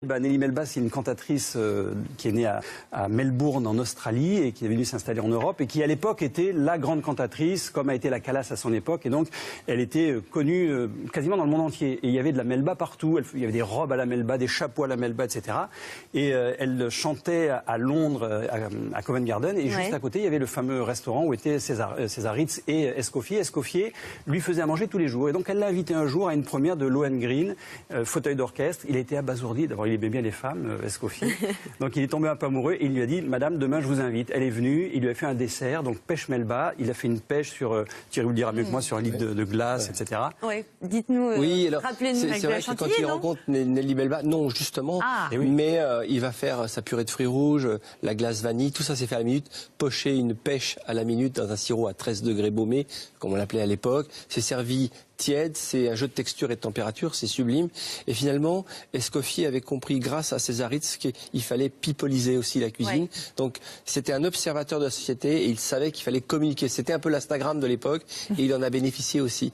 Nelly Melba, c'est une cantatrice qui est née à Melbourne en Australie et qui est venue s'installer en Europe et qui à l'époque était la grande cantatrice comme a été la Calas à son époque et donc elle était connue quasiment dans le monde entier et il y avait de la Melba partout, il y avait des robes à la Melba, des chapeaux à la Melba, etc. Et elle chantait à Londres, à Covent Garden et juste à côté il y avait le fameux restaurant où étaient César Ritz et Escoffier. Escoffier lui faisait à manger tous les jours et donc elle l'a invité un jour à une première de Lohengrin, fauteuil d'orchestre. Il était abasourdi, d'abord il aimait bien les femmes, Escoffier. Donc il est tombé un peu amoureux et il lui a dit « Madame, demain je vous invite ». Elle est venue, il lui a fait un dessert, donc pêche Melba. Il a fait une pêche sur, Thierry vous le dira mieux que moi, sur un lit de glace, etc. Oui, dites-nous, rappelez-nous c'est vrai que quand il rencontre Nelly Melba, non justement, mais il va faire sa purée de fruits rouges, la glace vanille, tout ça c'est fait à la minute, pocher une pêche à la minute dans un sirop à 13 degrés baumé, comme on l'appelait à l'époque. C'est servi tiède, c'est un jeu de texture et de température, c'est sublime. Et finalement, Escoffier avait compris, grâce à César Ritz, qu'il fallait pipoliser aussi la cuisine. Ouais. Donc, c'était un observateur de la société et il savait qu'il fallait communiquer. C'était un peu l'Instagram de l'époque et il en a bénéficié aussi.